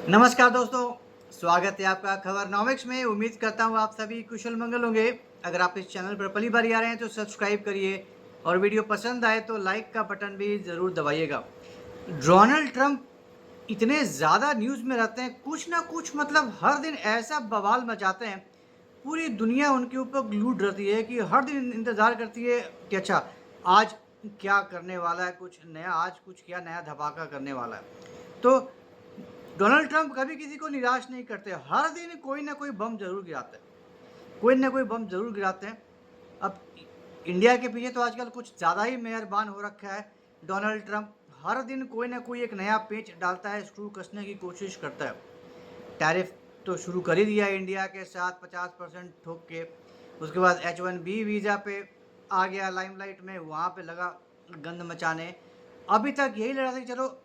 नमस्कार दोस्तों, स्वागत है आपका खबरनॉमिक्स में। उम्मीद करता हूँ आप सभी कुशल मंगल होंगे। अगर आप इस चैनल पर पहली बार आ रहे हैं तो सब्सक्राइब करिए और वीडियो पसंद आए तो लाइक का बटन भी ज़रूर दबाइएगा। डोनाल्ड ट्रंप इतने ज़्यादा न्यूज़ में रहते हैं, कुछ ना कुछ मतलब हर दिन ऐसा बवाल मचाते हैं, पूरी दुनिया उनके ऊपर ग्लूड रहती है कि हर दिन इंतज़ार करती है कि अच्छा आज क्या करने वाला है, कुछ नया, आज कुछ क्या नया धमाका करने वाला है। तो डोनाल्ड ट्रंप कभी किसी को निराश नहीं करते, हर दिन कोई ना कोई बम ज़रूर गिराते हैं, कोई ना कोई बम ज़रूर गिराते हैं। अब इंडिया के पीछे तो आजकल कुछ ज़्यादा ही मेहरबान हो रखा है डोनाल्ड ट्रंप। हर दिन कोई ना कोई एक नया पेंच डालता है, स्क्रू कसने की कोशिश करता है। टैरिफ तो शुरू कर ही दिया है इंडिया के साथ 50% ठोक के। उसके बाद H1B वीज़ा पे आ गया लाइमलाइट में, वहाँ पे लगा गंद मचाने। अभी तक यही लड़ रहा था कि चलो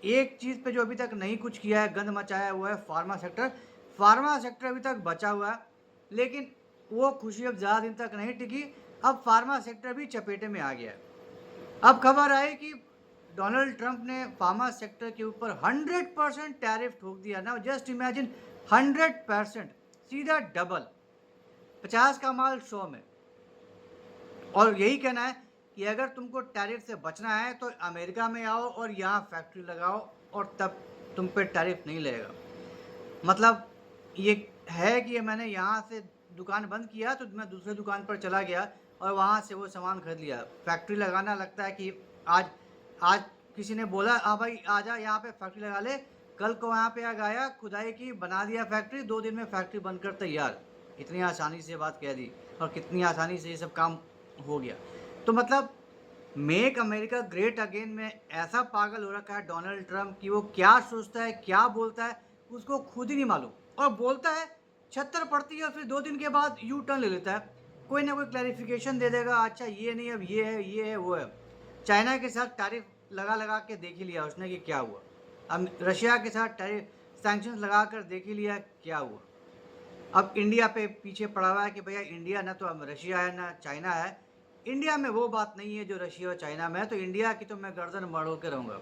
एक चीज़ पे जो अभी तक नहीं कुछ किया है, गंद मचाया हुआ है फार्मा सेक्टर। फार्मा सेक्टर अभी तक बचा हुआ है, लेकिन वो खुशी अब ज़्यादा दिन तक नहीं टिकी। अब फार्मा सेक्टर भी चपेटे में आ गया है। अब खबर आई कि डोनाल्ड ट्रंप ने फार्मा सेक्टर के ऊपर 100% टैरिफ ठोक दिया ना। जस्ट इमेजिन 100%, सीधा डबल, 50 का माल 100 में। और यही कहना है कि अगर तुमको टैरिफ से बचना है तो अमेरिका में आओ और यहाँ फैक्ट्री लगाओ और तब तुम पे टैरिफ नहीं लगेगा। मतलब ये है कि मैंने यहाँ से दुकान बंद किया तो मैं दूसरे दुकान पर चला गया और वहाँ से वो सामान खरीद लिया। फैक्ट्री लगाना लगता है कि आज आज किसी ने बोला हाँ भाई आजा यहाँ पे फैक्ट्री लगा ले, कल को यहाँ पे आ गया खुदाई की, बना दिया फैक्ट्री, 2 दिन में फैक्ट्री बनकर तैयार। इतनी आसानी से बात कह दी और कितनी आसानी से ये सब काम हो गया। तो मतलब मेक अमेरिका ग्रेट अगेन में ऐसा पागल हो रखा है डोनाल्ड ट्रंप कि वो क्या सोचता है, क्या बोलता है, उसको खुद ही नहीं मालूम। और बोलता है, छत्तर पड़ती है और फिर 2 दिन के बाद यू टर्न ले लेता है। कोई ना कोई क्लैरिफिकेशन दे देगा, अच्छा ये नहीं, अब ये है, वो है। चाइना के साथ टैरिफ लगा के देख ही लिया उसने कि क्या हुआ। अब रशिया के साथ टैरिफ सैंक्शंस लगा कर देख ही लिया क्या हुआ। अब इंडिया पे पीछे पड़ा हुआ है कि भैया इंडिया ना तो अब रशिया है ना चाइना है। इंडिया में वो बात नहीं है जो रशिया और चाइना में है, तो इंडिया की तो मैं गर्दन मरोड़ के रहूँगा।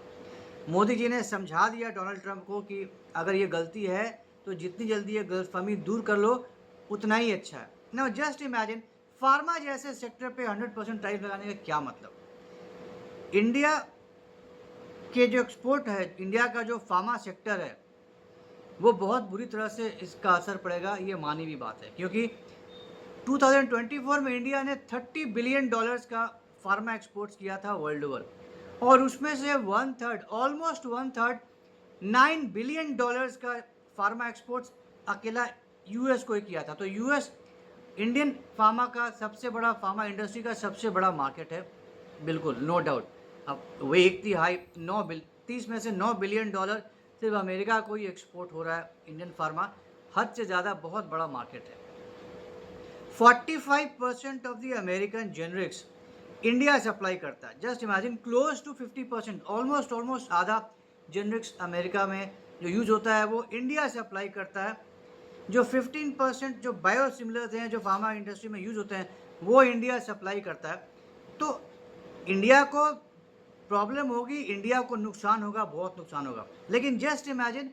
मोदी जी ने समझा दिया डोनाल्ड ट्रंप को कि अगर ये गलती है तो जितनी जल्दी ये गलतफहमी दूर कर लो उतना ही अच्छा है। नाउ जस्ट इमेजिन, फार्मा जैसे सेक्टर पे 100% टैरिफ लगाने का क्या मतलब। इंडिया के जो एक्सपोर्ट है, इंडिया का जो फार्मा सेक्टर है, वो बहुत बुरी तरह से इसका असर पड़ेगा, ये मानी हुई बात है। क्योंकि 2024 में इंडिया ने $30 बिलियन का फार्मा एक्सपोर्ट्स किया था वर्ल्ड ओवर, और उसमें से one third, almost one third, $9 billion का फार्मा एक्सपोर्ट्स अकेला यूएस को ही किया था। तो यूएस इंडियन फार्मा का सबसे बड़ा, फार्मा इंडस्ट्री का सबसे बड़ा मार्केट है, बिल्कुल नो डाउट। अब वो एक तिहाई 30 में से $9 बिलियन सिर्फ अमेरिका को ही एक्सपोर्ट हो रहा है इंडियन फार्मा। हद से ज़्यादा बहुत बड़ा मार्केट है। 45% of the American generics India supply करता है। Just imagine, close to 50%, almost आधा जेनरिक्स अमेरिका में जो यूज होता है वो इंडिया सप्लाई करता है। जो 15% जो बायोसिमिलर्स हैं जो फार्मा इंडस्ट्री में यूज होते हैं वो इंडिया सप्लाई करता है। तो इंडिया को प्रॉब्लम होगी, इंडिया को नुकसान होगा, बहुत नुकसान होगा। लेकिन जस्ट इमेजिन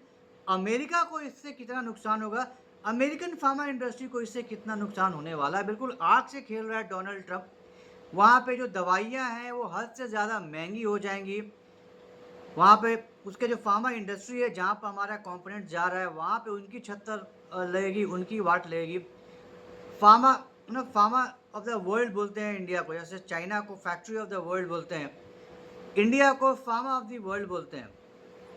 अमेरिका को इससे कितना नुकसान होगा, अमेरिकन फार्मा इंडस्ट्री को इससे कितना नुकसान होने वाला है। बिल्कुल आग से खेल रहा है डोनाल्ड ट्रंप। वहाँ पे जो दवाइयाँ हैं वो हद से ज़्यादा महंगी हो जाएंगी। वहाँ पे उसके जो फार्मा इंडस्ट्री है जहाँ पर हमारा कंपोनेंट जा रहा है वहाँ पे उनकी छत्तर लगेगी, उनकी वाट लगेगी। Pharma pharma of the world बोलते हैं इंडिया को, जैसे चाइना को फैक्ट्री ऑफ द वर्ल्ड बोलते हैं, इंडिया को फार्मा ऑफ द वर्ल्ड बोलते हैं,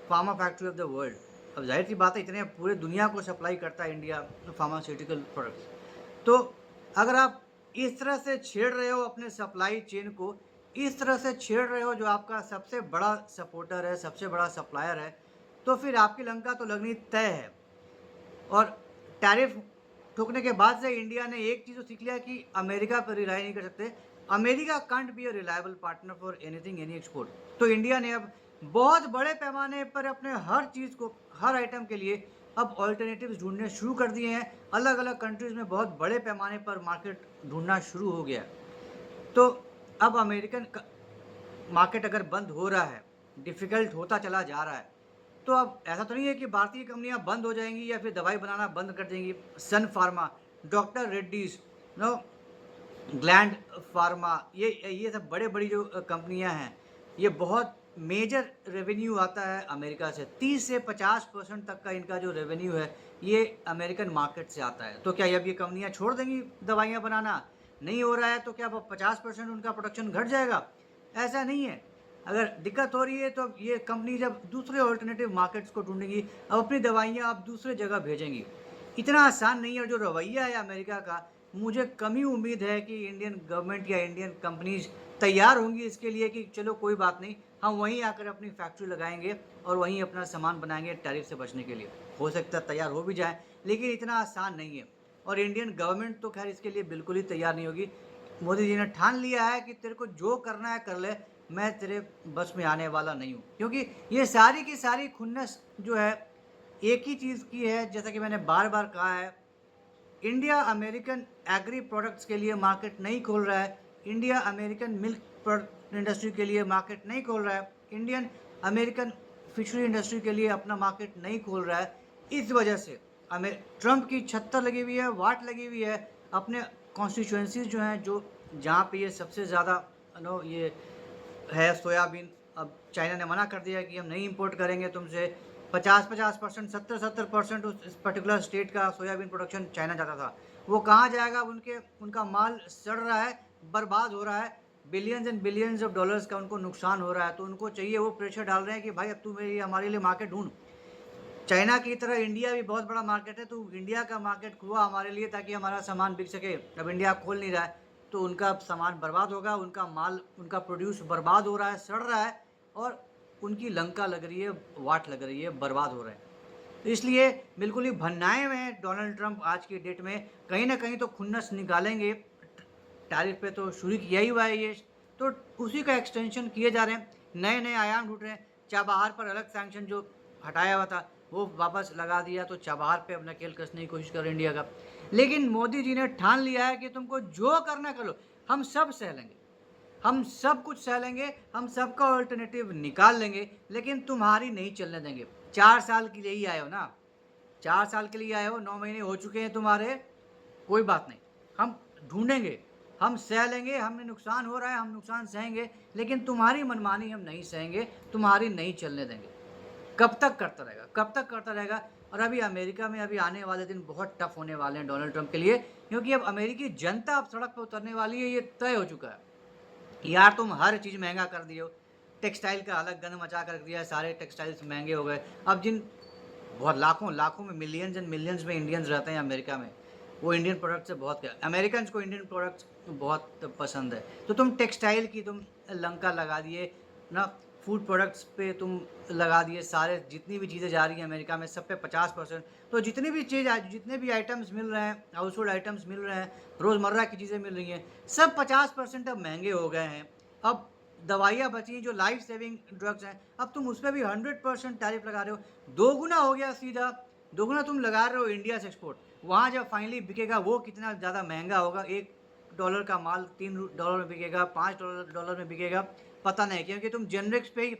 pharma factory of the world. अब जाहिर सी बात है, इतने पूरे दुनिया को सप्लाई करता है इंडिया फार्मास्यूटिकल प्रोडक्ट्स। तो अगर आप इस तरह से छेड़ रहे हो अपने सप्लाई चेन को, इस तरह से छेड़ रहे हो जो आपका सबसे बड़ा सपोर्टर है, सबसे बड़ा सप्लायर है, तो फिर आपकी लंका तो लगनी तय है। और टैरिफ ठोकने के बाद से इंडिया ने एक चीज़ तो सीख लिया कि अमेरिका पर रिलाई नहीं कर सकते। America can't be a reliable partner for anything, any export. तो इंडिया ने अब बहुत बड़े पैमाने पर अपने हर चीज़ को, हर आइटम के लिए अब ऑल्टरनेटिव्स ढूंढने शुरू कर दिए हैं। अलग अलग कंट्रीज़ में बहुत बड़े पैमाने पर मार्केट ढूंढना शुरू हो गया है। तो अब अमेरिकन मार्केट अगर बंद हो रहा है, डिफ़िकल्ट होता चला जा रहा है, तो अब ऐसा तो नहीं है कि भारतीय कंपनियां बंद हो जाएंगी या फिर दवाई बनाना बंद कर देंगी। Sun Pharma, doctor Reddy's, no, Gland Pharma, ये सब बड़े बड़ी जो कंपनियां हैं, ये बहुत मेजर रेवेन्यू आता है अमेरिका से। 30 से 50% तक का इनका जो रेवेन्यू है ये अमेरिकन मार्केट से आता है। तो क्या अब ये कंपनियां छोड़ देंगी दवाइयां बनाना? नहीं हो रहा है तो क्या 50% उनका प्रोडक्शन घट जाएगा? ऐसा नहीं है। अगर दिक्कत हो रही है तो अब ये कंपनी जब दूसरे ऑल्टरनेटिव मार्केट्स को ढूंढेंगी, अब अपनी दवाइयाँ आप दूसरे जगह भेजेंगी। इतना आसान नहीं है। और जो रवैया है अमेरिका का, मुझे कम ही उम्मीद है कि इंडियन गवर्नमेंट या इंडियन कंपनीज तैयार होंगी इसके लिए कि चलो कोई बात नहीं, हम वहीं आकर अपनी फैक्ट्री लगाएंगे और वहीं अपना सामान बनाएंगे टैरिफ से बचने के लिए। हो सकता है तैयार हो भी जाए, लेकिन इतना आसान नहीं है। और इंडियन गवर्नमेंट तो खैर इसके लिए बिल्कुल ही तैयार नहीं होगी। मोदी जी ने ठान लिया है कि तेरे को जो करना है कर ले, मैं तेरे बस में आने वाला नहीं हूँ। क्योंकि ये सारी की सारी खुन्नस जो है एक ही चीज़ की है, जैसा कि मैंने बार बार कहा है, इंडिया अमेरिकन एग्री प्रोडक्ट्स के लिए मार्केट नहीं खोल रहा है, इंडिया अमेरिकन मिल्क इंडस्ट्री के लिए मार्केट नहीं खोल रहा है, इंडियन अमेरिकन फिशरी इंडस्ट्री के लिए अपना मार्केट नहीं खोल रहा है। इस वजह से हमें ट्रंप की छत्तर लगी हुई है, वाट लगी हुई है अपने कॉन्स्टिट्यूएंसीज जो हैं, जो जहाँ पे ये सबसे ज़्यादा नो ये है सोयाबीन। अब चाइना ने मना कर दिया कि हम नहीं इंपोर्ट करेंगे तुमसे। 50% 70% उस पर्टिकुलर स्टेट का सोयाबीन प्रोडक्शन चाइना जाता था, वो कहाँ जाएगा? अब उनका माल सड़ रहा है, बर्बाद हो रहा है, billions and billions of dollars का उनको नुकसान हो रहा है। तो उनको चाहिए, वो प्रेशर डाल रहे हैं कि भाई अब तू मेरी हमारे लिए मार्केट ढूंढ। चाइना की तरह इंडिया भी बहुत बड़ा मार्केट है, तो इंडिया का मार्केट खुआ हमारे लिए ताकि हमारा सामान बिक सके। अब इंडिया खोल नहीं रहा है तो उनका सामान बर्बाद होगा, उनका माल, उनका प्रोड्यूस बर्बाद हो रहा है, सड़ रहा है, और उनकी लंका लग रही है, वाट लग रही है, बर्बाद हो रहा है। तो इसलिए बिल्कुल ही भन्नाए में है डोनाल्ड ट्रंप आज की डेट में। कहीं ना कहीं तो खुन्नस निकालेंगे। टैरिफ पे तो शुरू किया ही हुआ है ये, तो उसी का एक्सटेंशन किए जा रहे हैं, नए नए आयाम ढूंढ रहे हैं। चाबहार पर अलग सैंक्शन जो हटाया हुआ था वो वापस लगा दिया, तो चाबहार पे अपना खेल कसने की कोशिश कर रहे इंडिया का। लेकिन मोदी जी ने ठान लिया है कि तुमको जो करना कर लो, हम सब सह लेंगे, हम सब कुछ सह लेंगे, हम सबका ऑल्टरनेटिव निकाल लेंगे, लेकिन तुम्हारी नहीं चलने देंगे। 4 साल के लिए ही आए हो ना, 4 साल के लिए आए हो, 9 महीने हो चुके हैं तुम्हारे, कोई बात नहीं, हम ढूंढेंगे, हम सह लेंगे, हमें नुकसान हो रहा है हम नुकसान सहेंगे, लेकिन तुम्हारी मनमानी हम नहीं सहेंगे, तुम्हारी नहीं चलने देंगे। कब तक करता रहेगा, कब तक करता रहेगा? और अभी अमेरिका में अभी आने वाले दिन बहुत टफ होने वाले हैं डोनाल्ड ट्रंप के लिए, क्योंकि अब अमेरिकी जनता अब सड़क पर उतरने वाली है, ये तय हो चुका है। यार तुम हर चीज़ महंगा कर दिए हो, टेक्सटाइल का अलग गंद मचा कर दिया है, सारे टेक्सटाइल्स महंगे हो गए। अब जिन बहुत लाखों लाखों में, मिलियंस एंड मिलियंस में इंडियंस रहते हैं अमेरिका में, वो इंडियन प्रोडक्ट से बहुत, क्या अमेरिकन को इंडियन प्रोडक्ट्स बहुत पसंद है। तो तुम टेक्सटाइल की तुम लंका लगा दिए ना, फूड प्रोडक्ट्स पे तुम लगा दिए, सारे जितनी भी चीज़ें जा रही हैं अमेरिका में सब पे 50%। तो जितनी भी चीज़, जितने भी आइटम्स मिल रहे हैं, हाउस होल्ड आइटम्स मिल रहे हैं, रोज़मर्रा की चीज़ें मिल रही हैं, सब 50% अब महंगे हो गए हैं। अब दवाइयाँ बची जो लाइफ सेविंग ड्रग्स हैं, अब तुम उस पर भी 100% टैरिफ लगा रहे हो, दोगुना हो गया सीधा, दोगुना तुम लगा रहे हो इंडिया से एक्सपोर्ट। वहाँ जब फाइनली बिकेगा वो कितना ज़्यादा महंगा होगा, $1 का माल $3 में बिकेगा, $5 में बिकेगा, पता नहीं, क्योंकि तुम जेनरिक्स पे ही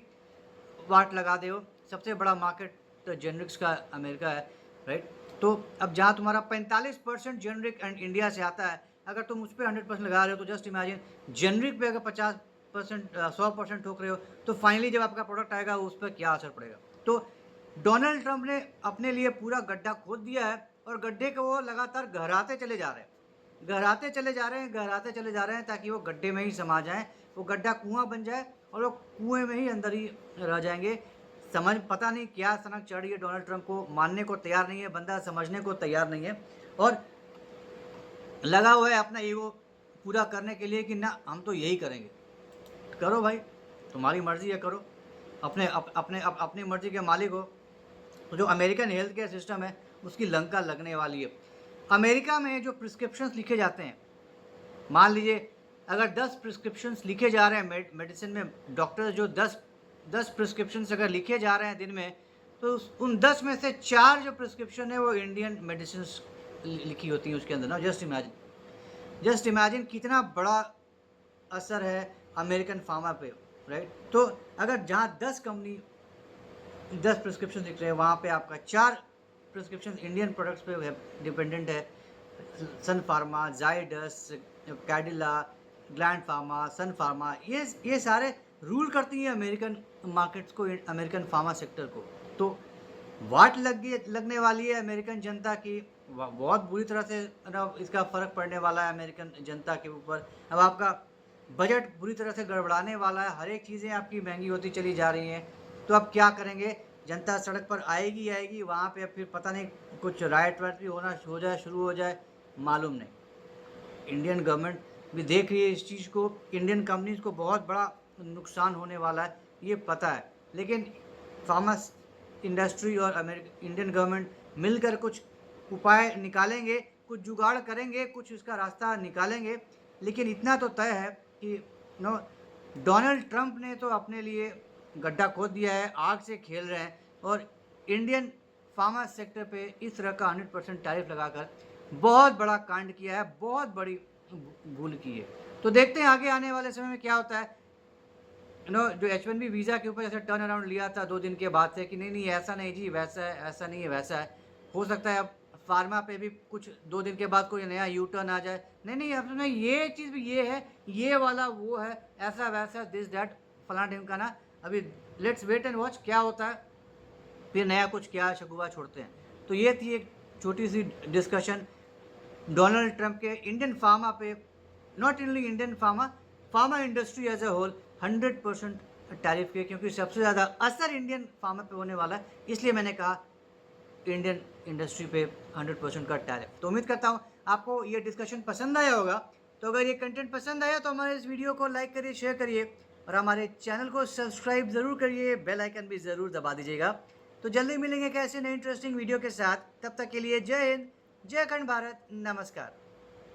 वाट लगा दे हो। सबसे बड़ा मार्केट तो जेनरिक्स का अमेरिका है, राइट? तो अब जहाँ तुम्हारा 45% जेनरिक एंड इंडिया से आता है, अगर तुम उस पर 100% लगा रहे हो, तो जस्ट इमेजिन जेनरिक पे अगर 50% 100% ठोक रहे हो, तो फाइनली जब आपका प्रोडक्ट आएगा उस पर क्या असर पड़ेगा? तो डोनाल्ड ट्रंप ने अपने लिए पूरा गड्ढा खोद दिया है, और गड्ढे को वो लगातार गहराते चले जा रहे हैं, गहराते चले जा रहे हैं, गहराते चले जा रहे हैं, ताकि वो गड्ढे में ही समा जाएं, वो गड्ढा कुआं बन जाए और वो कुएं में ही अंदर ही रह जाएंगे। समझ, पता नहीं क्या सनक चढ़ रही है डोनाल्ड ट्रंप को, मानने को तैयार नहीं है बंदा, समझने को तैयार नहीं है, और लगा हुआ है अपना ईगो पूरा करने के लिए कि ना हम तो यही करेंगे। करो भाई, तुम्हारी मर्जी है, करो, अपनी मर्जी के मालिक हो। तो जो अमेरिकन हेल्थ केयर सिस्टम है उसकी लंका लगने वाली है। अमेरिका में जो प्रिस्क्रिप्शंस लिखे जाते हैं, मान लीजिए अगर 10 प्रिस्क्रिप्शंस लिखे जा रहे हैं मेडिसिन में, डॉक्टर जो 10 प्रिस्क्रिप्शंस अगर लिखे जा रहे हैं दिन में, तो उन 10 में से 4 जो प्रिस्क्रिप्शन है वो इंडियन मेडिसिन लिखी होती हैं उसके अंदर ना। जस्ट इमेजिन कितना बड़ा असर है अमेरिकन फार्मा पे, राइट? तो अगर जहाँ 10 कंपनी 10 प्रिस्क्रिप्शन दिख रहे हैं, वहाँ पे आपका 4 प्रिस्क्रिप्शन इंडियन प्रोडक्ट्स पे डिपेंडेंट है। Sun Pharma, Zydus, Cadila, Gland Pharma, Sun Pharma, ये सारे रूल करती हैं अमेरिकन मार्केट्स को, अमेरिकन फार्मा सेक्टर को। तो वाट लगने वाली है अमेरिकन जनता की, बहुत बुरी तरह से ना इसका फ़र्क पड़ने वाला है अमेरिकन जनता के ऊपर। अब आपका बजट बुरी तरह से गड़बड़ाने वाला है, हर एक चीज़ें आपकी महंगी होती चली जा रही हैं। तो अब क्या करेंगे, जनता सड़क पर आएगी आएगी, वहाँ पे अब फिर पता नहीं कुछ राइट वाइट भी हो जाए, शुरू हो जाए, मालूम नहीं। इंडियन गवर्नमेंट भी देख रही है इस चीज़ को, इंडियन कंपनीज को बहुत बड़ा नुकसान होने वाला है, ये पता है। लेकिन फार्मा इंडस्ट्री और इंडियन गवर्नमेंट मिलकर कुछ उपाय निकालेंगे, कुछ जुगाड़ करेंगे, कुछ इसका रास्ता निकालेंगे। लेकिन इतना तो तय है कि नो डोनाल्ड ट्रंप ने तो अपने लिए गड्ढा खोद दिया है, आग से खेल रहे हैं और इंडियन फार्मा सेक्टर पे इस तरह का 100% टैरिफ लगाकर बहुत बड़ा कांड किया है, बहुत बड़ी भूल की है। तो देखते हैं आगे आने वाले समय में क्या होता है। जो H1B वीज़ा के ऊपर जैसे टर्न अराउंड लिया था 2 दिन के बाद से कि नहीं ऐसा नहीं जी, वैसा है, ऐसा नहीं है, वैसा है। हो सकता है अब फार्मा पे भी कुछ 2 दिन के बाद कोई नया यू टर्न आ जाए, नहीं अब में ये चीज़ भी ये है, ये वाला वो है, ऐसा वैसा, दिस दैट, फलाना ढिमकाना। अभी लेट्स वेट एंड वॉच क्या होता है, फिर नया कुछ क्या शगुफा छोड़ते हैं। तो ये थी एक छोटी सी डिस्कशन डोनाल्ड ट्रंप के इंडियन फार्मा पे, not only Indian pharma industry as a whole 100% tariff के, क्योंकि सबसे ज़्यादा असर इंडियन फार्मा पे होने वाला है, इसलिए मैंने कहा इंडियन इंडस्ट्री पे 100% का टैरिफ। तो उम्मीद करता हूँ आपको ये डिस्कशन पसंद आया होगा। तो अगर ये कंटेंट पसंद आया तो हमारे इस वीडियो को लाइक करिए, शेयर करिए और हमारे चैनल को सब्सक्राइब ज़रूर करिए, बेल आइकन भी ज़रूर दबा दीजिएगा। तो जल्दी मिलेंगे कैसे नए इंटरेस्टिंग वीडियो के साथ, तब तक के लिए जय हिंद, जय अखंड भारत, नमस्कार।